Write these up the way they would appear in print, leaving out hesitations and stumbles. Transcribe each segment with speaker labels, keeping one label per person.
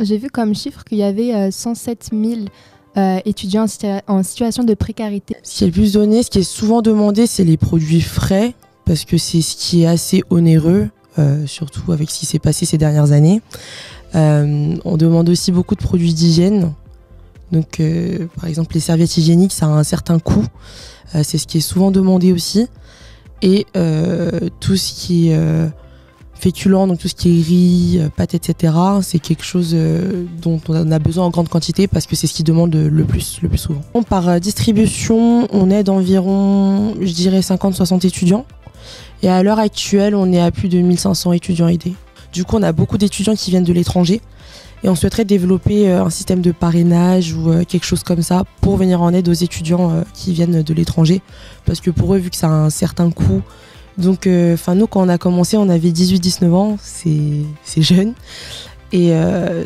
Speaker 1: J'ai vu comme chiffre qu'il y avait 107 000 étudiants en situation de précarité.
Speaker 2: Ce qui est le plus donné, ce qui est souvent demandé, c'est les produits frais, parce que c'est ce qui est assez onéreux, surtout avec ce qui s'est passé ces dernières années. On demande aussi beaucoup de produits d'hygiène. Donc, par exemple, les serviettes hygiéniques, ça a un certain coût. C'est ce qui est souvent demandé aussi. Et tout ce qui est féculent, donc tout ce qui est riz, pâtes, etc., c'est quelque chose dont on a besoin en grande quantité parce que c'est ce qui demande le plus souvent. Par distribution, on aide environ, je dirais, 50-60 étudiants. Et à l'heure actuelle, on est à plus de 1500 étudiants aidés. Du coup, on a beaucoup d'étudiants qui viennent de l'étranger. Et on souhaiterait développer un système de parrainage ou quelque chose comme ça pour venir en aide aux étudiants qui viennent de l'étranger. Parce que pour eux, vu que ça a un certain coût, donc nous, quand on a commencé, on avait 18-19 ans, c'est jeune. Et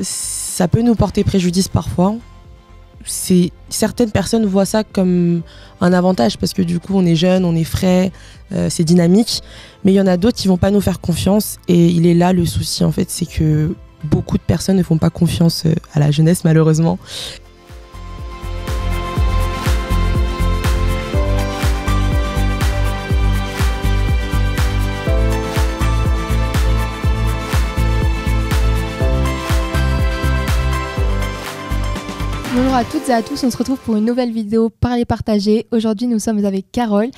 Speaker 2: ça peut nous porter préjudice parfois. Certaines personnes voient ça comme un avantage parce que du coup, on est jeune, on est frais, c'est dynamique. Mais il y en a d'autres qui vont pas nous faire confiance. Et il est là le souci, en fait, c'est que beaucoup de personnes ne font pas confiance à la jeunesse, malheureusement.
Speaker 1: Bonjour à toutes et à tous, on se retrouve pour une nouvelle vidéo Parler Partager. Aujourd'hui, nous sommes avec Carole.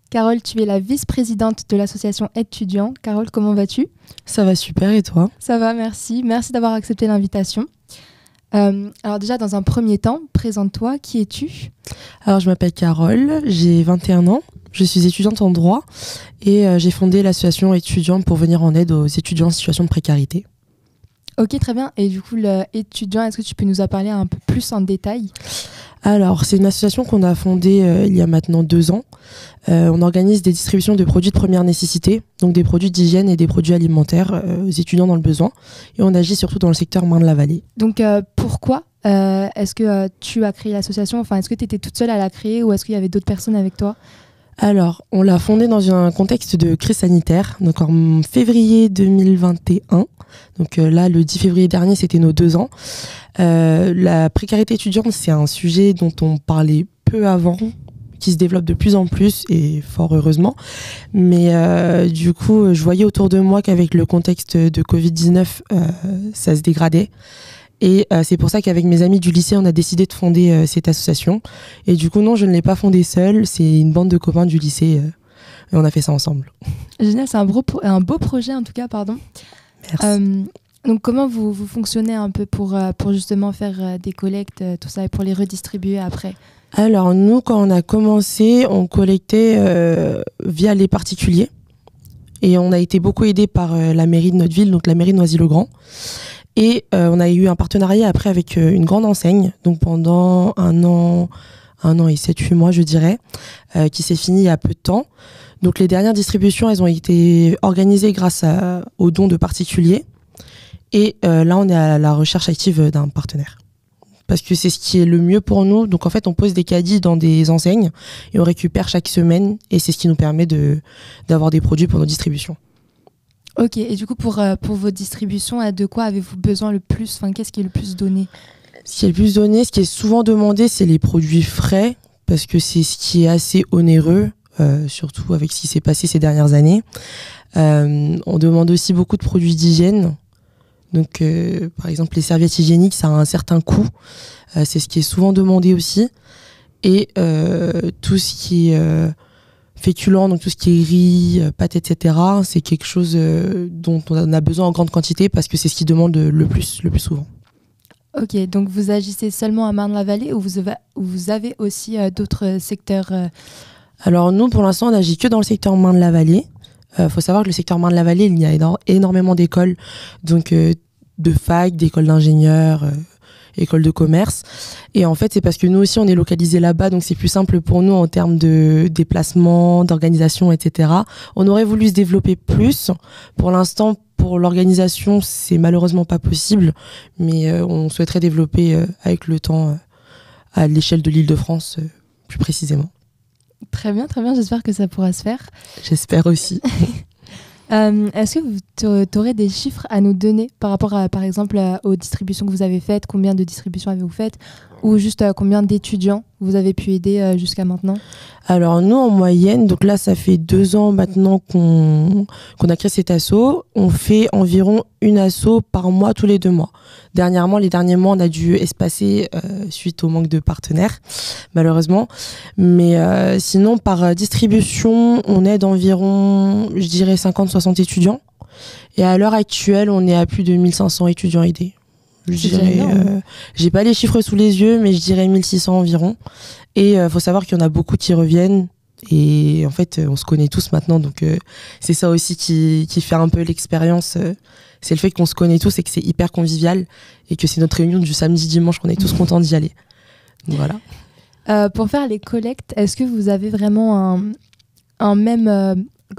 Speaker 1: Carole, tu es la vice-présidente de l'association Étudiants. Carole, comment vas-tu ?
Speaker 2: Ça va super, et toi ?
Speaker 1: Ça va, merci. Merci d'avoir accepté l'invitation. Alors déjà, dans un premier temps, présente-toi, qui es-tu ?
Speaker 2: Alors, je m'appelle Carole, j'ai 21 ans, je suis étudiante en droit et j'ai fondé l'association Étudiants pour venir en aide aux étudiants en situation de précarité.
Speaker 1: Ok, très bien. Et du coup, l'étudiant, est-ce que tu peux nous en parler un peu plus en détail ?
Speaker 2: Alors, c'est une association qu'on a fondée il y a maintenant 2 ans. On organise des distributions de produits de première nécessité, donc des produits d'hygiène et des produits alimentaires aux étudiants dans le besoin. Et on agit surtout dans le secteur Marne-la-Vallée.
Speaker 1: Donc, pourquoi est-ce que tu as créé l'association ? Enfin, est-ce que tu étais toute seule à la créer ou est-ce qu'il y avait d'autres personnes avec toi ?
Speaker 2: Alors, on l'a fondée dans un contexte de crise sanitaire, donc en février 2021. Donc là, le 10 février dernier, c'était nos 2 ans. La précarité étudiante, c'est un sujet dont on parlait peu avant, qui se développe de plus en plus, et fort heureusement. Mais du coup, je voyais autour de moi qu'avec le contexte de Covid-19, ça se dégradait. Et c'est pour ça qu'avec mes amis du lycée, on a décidé de fonder cette association. Et du coup, non, je ne l'ai pas fondée seule. C'est une bande de copains du lycée. Et on a fait ça ensemble.
Speaker 1: Génial, c'est un beau projet en tout cas, pardon.
Speaker 2: Merci.
Speaker 1: Donc comment vous fonctionnez un peu pour justement faire des collectes, tout ça, et pour les redistribuer après ?
Speaker 2: Alors nous, quand on a commencé, on collectait via les particuliers. Et on a été beaucoup aidés par la mairie de notre ville, donc la mairie de Noisy-le-Grand. Et on a eu un partenariat après avec une grande enseigne, donc pendant 1 an et 7-8 mois, je dirais, qui s'est fini il y a peu de temps. Donc les dernières distributions, elles ont été organisées grâce aux dons de particuliers. Et là, on est à la recherche active d'un partenaire. Parce que c'est ce qui est le mieux pour nous. Donc en fait, on pose des caddies dans des enseignes et on récupère chaque semaine. Et c'est ce qui nous permet d'avoir des produits pour nos distributions.
Speaker 1: Ok, et du coup, pour vos distributions, de quoi avez-vous besoin le plus ? Enfin, qu'est-ce qui est le plus donné ?
Speaker 2: Ce qui est le plus donné, ce qui est souvent demandé, c'est les produits frais, parce que c'est ce qui est assez onéreux, surtout avec ce qui s'est passé ces dernières années. On demande aussi beaucoup de produits d'hygiène. Donc, par exemple, les serviettes hygiéniques, ça a un certain coût. C'est ce qui est souvent demandé aussi. Et tout ce qui est féculent, donc tout ce qui est riz, pâtes, etc., c'est quelque chose dont on a besoin en grande quantité parce que c'est ce qui demande le plus souvent.
Speaker 1: Ok, donc vous agissez seulement à Marne-la-Vallée ou vous avez aussi d'autres secteurs
Speaker 2: Alors nous, pour l'instant, on n'agit que dans le secteur Marne-la-Vallée. Faut savoir que le secteur Marne-la-Vallée, il y a énormément d'écoles, donc de fac, d'écoles d'ingénieurs, écoles de commerce. Et en fait, c'est parce que nous aussi, on est localisé là-bas, donc c'est plus simple pour nous en termes de déplacement, d'organisation, etc. On aurait voulu se développer plus. Pour l'instant, pour l'organisation, c'est malheureusement pas possible, mais on souhaiterait développer avec le temps à l'échelle de l'Île-de-France, plus précisément.
Speaker 1: Très bien, j'espère que ça pourra se faire.
Speaker 2: J'espère aussi.
Speaker 1: Est-ce que tu aurais des chiffres à nous donner par rapport à, par exemple, aux distributions que vous avez faites? Combien de distributions avez-vous faites? Ou juste combien d'étudiants vous avez pu aider jusqu'à maintenant?
Speaker 2: Alors nous, en moyenne, donc là, ça fait 2 ans maintenant qu'on a créé cet asso. On fait environ une asso par mois, tous les 2 mois. Dernièrement, les derniers mois, on a dû espacer suite au manque de partenaires, malheureusement. Mais sinon, par distribution, on aide environ, je dirais, 50-60 étudiants. Et à l'heure actuelle, on est à plus de 1500 étudiants aidés. Je dirais, j'ai pas les chiffres sous les yeux, mais je dirais 1600 environ. Et faut savoir qu'il y en a beaucoup qui reviennent. Et en fait, on se connaît tous maintenant, donc c'est ça aussi qui fait un peu l'expérience. C'est le fait qu'on se connaît tous et que c'est hyper convivial et que c'est notre réunion du samedi-dimanche qu'on est tous contents d'y aller. Donc voilà.
Speaker 1: Pour faire les collectes, est-ce que vous avez vraiment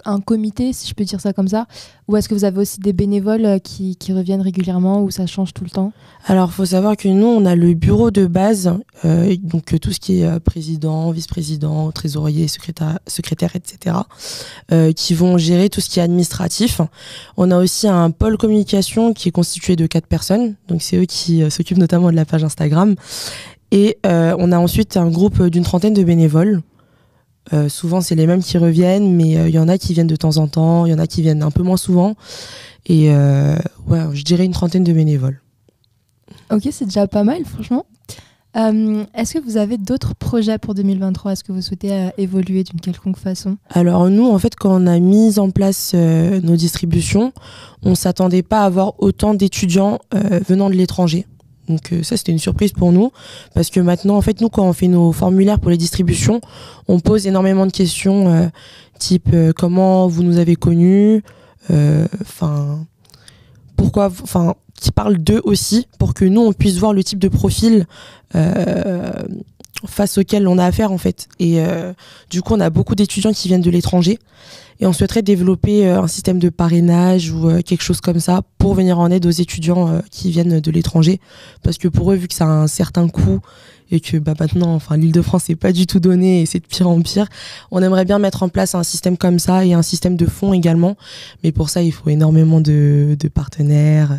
Speaker 1: un comité, si je peux dire ça comme ça, ou est-ce que vous avez aussi des bénévoles qui reviennent régulièrement, ou ça change tout le temps?
Speaker 2: Alors, faut savoir que nous, on a le bureau de base, donc tout ce qui est président, vice-président, trésorier, secrétaire, etc., qui vont gérer tout ce qui est administratif. On a aussi un pôle communication qui est constitué de 4 personnes, donc c'est eux qui s'occupent notamment de la page Instagram. Et on a ensuite un groupe d'une 30aine de bénévoles. Souvent, c'est les mêmes qui reviennent, mais il y en a qui viennent de temps en temps, il y en a qui viennent un peu moins souvent. Et je dirais une 30aine de bénévoles.
Speaker 1: Ok, c'est déjà pas mal, franchement. Est-ce que vous avez d'autres projets pour 2023? Est-ce que vous souhaitez évoluer d'une quelconque façon?
Speaker 2: Alors nous, en fait, quand on a mis en place nos distributions, on ne s'attendait pas à avoir autant d'étudiants venant de l'étranger. Donc ça, c'était une surprise pour nous, parce que maintenant, en fait, nous, quand on fait nos formulaires pour les distributions, on pose énormément de questions, type comment vous nous avez connus, pourquoi, qui parlent d'eux aussi, pour que nous, on puisse voir le type de profil face auquel on a affaire, en fait. Et du coup, on a beaucoup d'étudiants qui viennent de l'étranger. Et on souhaiterait développer un système de parrainage ou quelque chose comme ça pour venir en aide aux étudiants qui viennent de l'étranger. Parce que pour eux, vu que ça a un certain coût et que maintenant, l'Île-de-France n'est pas du tout donnée et c'est de pire en pire, on aimerait bien mettre en place un système comme ça et un système de fonds également. Mais pour ça, il faut énormément de partenaires,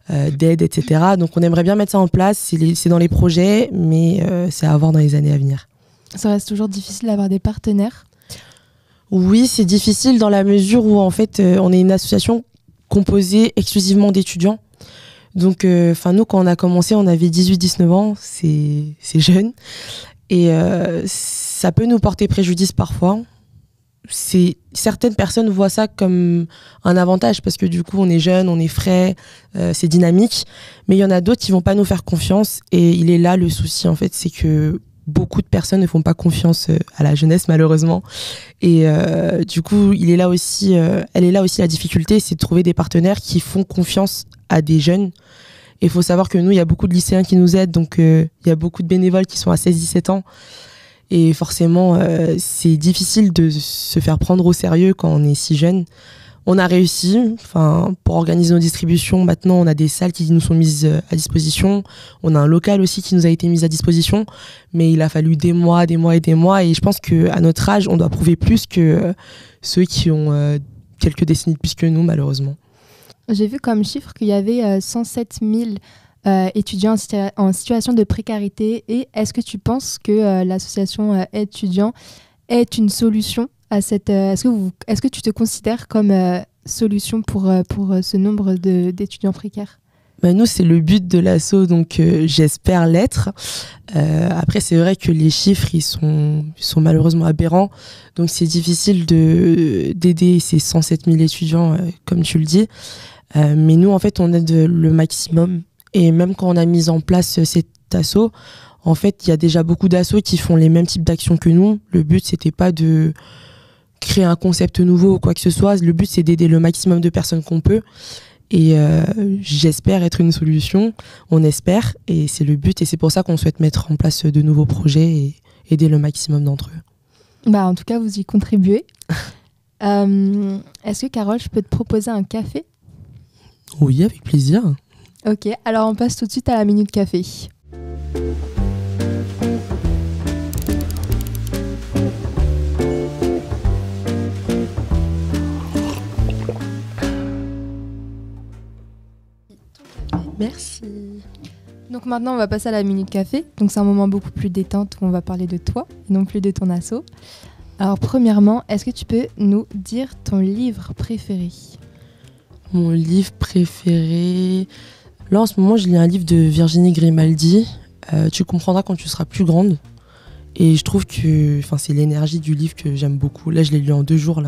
Speaker 2: d'aide, etc. Donc on aimerait bien mettre ça en place. C'est dans les projets, mais c'est à voir dans les années à venir.
Speaker 1: Ça reste toujours difficile d'avoir des partenaires?
Speaker 2: Oui, c'est difficile dans la mesure où en fait on est une association composée exclusivement d'étudiants. Donc nous, quand on a commencé, on avait 18-19 ans, c'est jeune. Et ça peut nous porter préjudice parfois. Certaines personnes voient ça comme un avantage parce que du coup on est jeune, on est frais, c'est dynamique. Mais il y en a d'autres qui vont pas nous faire confiance. Et il est là le souci, en fait, c'est que beaucoup de personnes ne font pas confiance à la jeunesse, malheureusement. Et du coup, elle est là aussi la difficulté, c'est de trouver des partenaires qui font confiance à des jeunes. Et il faut savoir que nous, il y a beaucoup de lycéens qui nous aident, donc il y a beaucoup de bénévoles qui sont à 16-17 ans. Et forcément, c'est difficile de se faire prendre au sérieux quand on est si jeune. On a réussi, pour organiser nos distributions. Maintenant, on a des salles qui nous sont mises à disposition. On a un local aussi qui nous a été mis à disposition. Mais il a fallu des mois. Et je pense qu'à notre âge, on doit prouver plus que ceux qui ont quelques décennies de plus que nous, malheureusement.
Speaker 1: J'ai vu comme chiffre qu'il y avait 107 000 étudiants en situation de précarité. Et est-ce que tu penses que l'association Étudiants est une solution à cette, est-ce que tu te considères comme solution pour ce nombre d'étudiants précaires?
Speaker 2: Nous, c'est le but de l'asso, donc j'espère l'être. Après, c'est vrai que les chiffres, ils sont malheureusement aberrants. Donc, c'est difficile d'aider ces 107 000 étudiants, comme tu le dis. Mais nous, en fait, on aide le maximum. Et même quand on a mis en place cet asso, en fait, il y a déjà beaucoup d'assos qui font les mêmes types d'actions que nous. Le but, c'était pas de créer un concept nouveau ou quoi que ce soit. Le but, c'est d'aider le maximum de personnes qu'on peut. Et j'espère être une solution. On espère. Et c'est le but. Et c'est pour ça qu'on souhaite mettre en place de nouveaux projets et aider le maximum d'entre eux.
Speaker 1: En tout cas, vous y contribuez. Est-ce que, Carole, je peux te proposer un café?
Speaker 2: Oui, avec plaisir.
Speaker 1: Ok, alors on passe tout de suite à la Minute Café.
Speaker 2: Merci.
Speaker 1: Donc maintenant, on va passer à la Minute Café. Donc c'est un moment beaucoup plus détente où on va parler de toi et non plus de ton asso. Alors premièrement, est-ce que tu peux nous dire ton livre préféré ?
Speaker 2: Mon livre préféré... Là, en ce moment, je lis un livre de Virginie Grimaldi. Tu comprendras quand tu seras plus grande. Et je trouve que c'est l'énergie du livre que j'aime beaucoup. Là, je l'ai lu en 2 jours.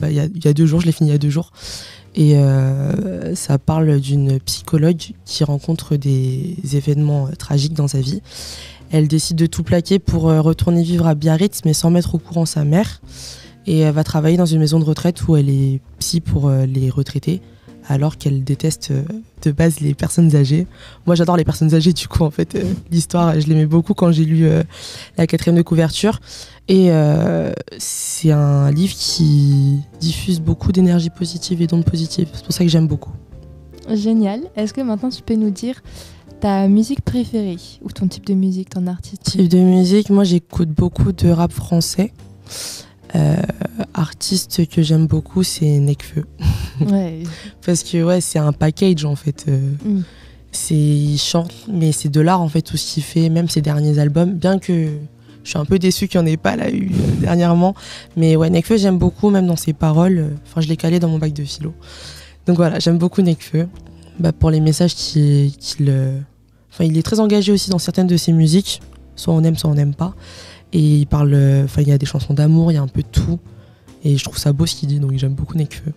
Speaker 2: Il y a 2 jours, je l'ai fini il y a 2 jours. Et ça parle d'une psychologue qui rencontre des événements tragiques dans sa vie. Elle décide de tout plaquer pour retourner vivre à Biarritz, mais sans mettre au courant sa mère. Et elle va travailler dans une maison de retraite où elle est psy pour les retraités, alors qu'elle déteste de base les personnes âgées. Moi, j'adore les personnes âgées, du coup, en fait, l'histoire, je l'aimais beaucoup quand j'ai lu la 4e de couverture. Et c'est un livre qui diffuse beaucoup d'énergie positive et d'ondes positives. C'est pour ça que j'aime beaucoup.
Speaker 1: Génial. Est-ce que maintenant, tu peux nous dire ta musique préférée ou ton type de musique, ton artiste ?
Speaker 2: Type de musique, moi, j'écoute beaucoup de rap français. Artiste que j'aime beaucoup, c'est Nekfeu.
Speaker 1: Ouais.
Speaker 2: Parce que c'est un package en fait. Il chante, mais c'est de l'art en fait tout ce qu'il fait, même ses derniers albums. Bien que je suis un peu déçue qu'il n'y en ait pas là eu dernièrement, mais Nekfeu j'aime beaucoup, même dans ses paroles. Je l'ai calé dans mon bac de philo. Donc voilà, j'aime beaucoup Nekfeu. Pour les messages il est très engagé aussi dans certaines de ses musiques. Soit on aime, soit on n'aime pas. Et il parle, il y a des chansons d'amour, il y a un peu de tout. Et je trouve ça beau ce qu'il dit, donc j'aime beaucoup Nekfeu.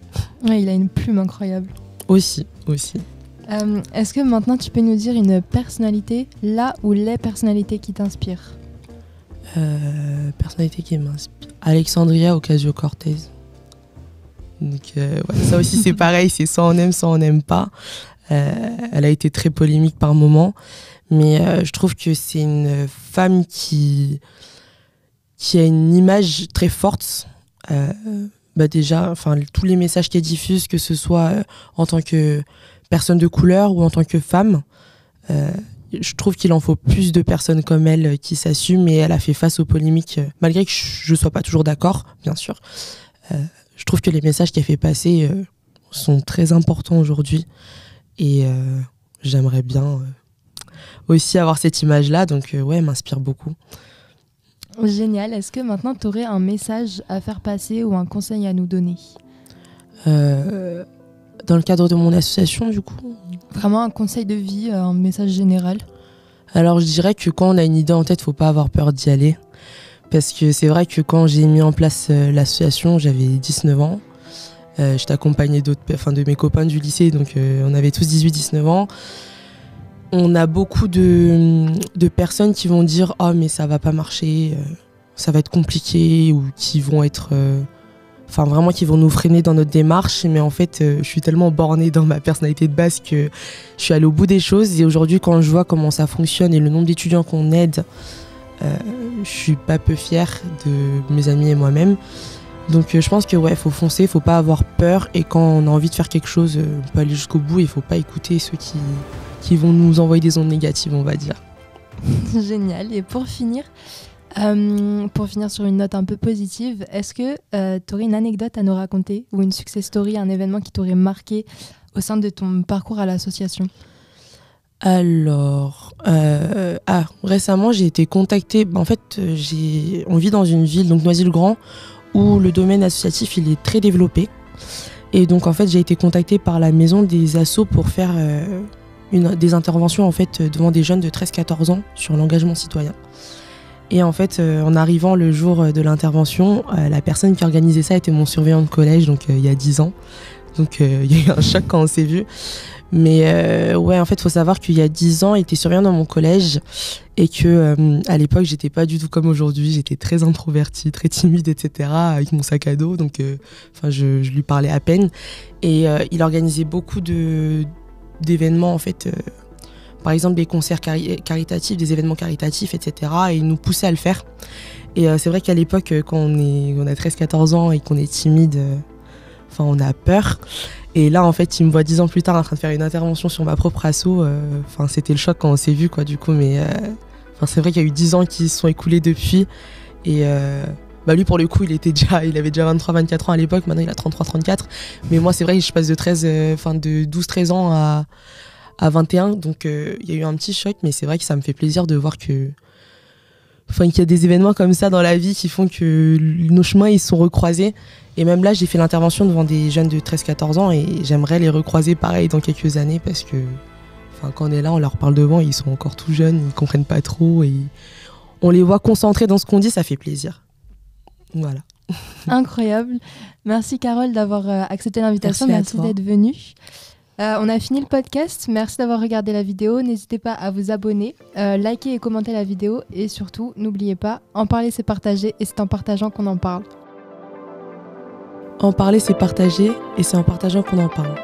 Speaker 1: Ouais, il a une plume incroyable.
Speaker 2: Aussi.
Speaker 1: Est-ce que maintenant tu peux nous dire une personnalité, là ou les personnalités qui t'inspirent ?
Speaker 2: Personnalité qui m'inspire. Alexandria Ocasio-Cortez. Donc ça aussi c'est pareil, c'est soit on aime, soit on n'aime pas. Elle a été très polémique par moments, mais je trouve que c'est une femme qui a une image très forte. Déjà, tous les messages qu'elle diffuse, que ce soit en tant que personne de couleur ou en tant que femme, je trouve qu'il en faut plus de personnes comme elle qui s'assument, et elle a fait face aux polémiques, malgré que je ne sois pas toujours d'accord, bien sûr. Je trouve que les messages qu'elle fait passer sont très importants aujourd'hui, et j'aimerais bien aussi avoir cette image-là, donc elle m'inspire beaucoup.
Speaker 1: Génial. Est-ce que maintenant tu aurais un message à faire passer ou un conseil à nous donner ?
Speaker 2: Dans le cadre de mon association, du coup.
Speaker 1: Vraiment un conseil de vie, un message général ?
Speaker 2: Alors je dirais que quand on a une idée en tête, faut pas avoir peur d'y aller. Parce que c'est vrai que quand j'ai mis en place l'association, j'avais 19 ans. J'étais accompagnée de mes copains du lycée, donc on avait tous 18-19 ans. On a beaucoup de personnes qui vont dire « Oh, mais ça va pas marcher, ça va être compliqué » ou qui vont être... vraiment qui vont nous freiner dans notre démarche. Mais en fait, je suis tellement bornée dans ma personnalité de base que je suis allée au bout des choses. Et aujourd'hui, quand je vois comment ça fonctionne et le nombre d'étudiants qu'on aide, je suis pas peu fière de mes amis et moi-même. Donc je pense que faut foncer, faut pas avoir peur. Et quand on a envie de faire quelque chose, on peut aller jusqu'au bout. Il faut pas écouter ceux qui vont nous envoyer des ondes négatives, on va dire.
Speaker 1: Génial. Et pour finir sur une note un peu positive, est-ce que tu aurais une anecdote à nous raconter ou une success story, un événement qui t'aurait marqué au sein de ton parcours à l'association ?
Speaker 2: Alors, récemment j'ai été contactée. En fait, on vit dans une ville, donc Noisy-le-Grand, où le domaine associatif il est très développé. Et donc en fait j'ai été contactée par la maison des assos pour faire des interventions en fait devant des jeunes de 13-14 ans sur l'engagement citoyen. Et en fait, en arrivant le jour de l'intervention, la personne qui organisait ça était mon surveillant de collège, donc il y a 10 ans. Donc il y a eu un choc quand on s'est vus. Mais en fait, il faut savoir qu'il y a 10 ans, il était surveillant dans mon collège et que à l'époque, j'étais pas du tout comme aujourd'hui. J'étais très introvertie, très timide, etc. avec mon sac à dos. Donc je lui parlais à peine. Et il organisait beaucoup d'événements en fait. Par exemple des concerts caritatifs, des événements caritatifs, etc. Et il nous poussait à le faire. Et c'est vrai qu'à l'époque, quand on a 13-14 ans et qu'on est timide, on a peur. Et là, en fait, il me voit 10 ans plus tard en train de faire une intervention sur ma propre asso. C'était le choc quand on s'est vu, quoi, du coup. Mais c'est vrai qu'il y a eu 10 ans qui se sont écoulés depuis. Et lui, pour le coup, il avait déjà 23-24 ans à l'époque. Maintenant, il a 33-34. Mais moi, c'est vrai que je passe de 12-13 ans à 21. Donc il y a eu un petit choc, mais c'est vrai que ça me fait plaisir de voir qu'il y a des événements comme ça dans la vie qui font que nos chemins ils sont recroisés. Et même là, j'ai fait l'intervention devant des jeunes de 13-14 ans et j'aimerais les recroiser pareil dans quelques années parce que quand on est là, on leur parle devant, ils sont encore tout jeunes, ils ne comprennent pas trop et on les voit concentrés dans ce qu'on dit, ça fait plaisir. Voilà.
Speaker 1: Incroyable. Merci Carole d'avoir accepté l'invitation. Merci d'être venue. On a fini le podcast. Merci d'avoir regardé la vidéo. N'hésitez pas à vous abonner, liker et commenter la vidéo. Et surtout, n'oubliez pas, en parler, c'est partager. Et c'est en partageant qu'on en parle.
Speaker 2: En parler, c'est partager. Et c'est en partageant qu'on en parle.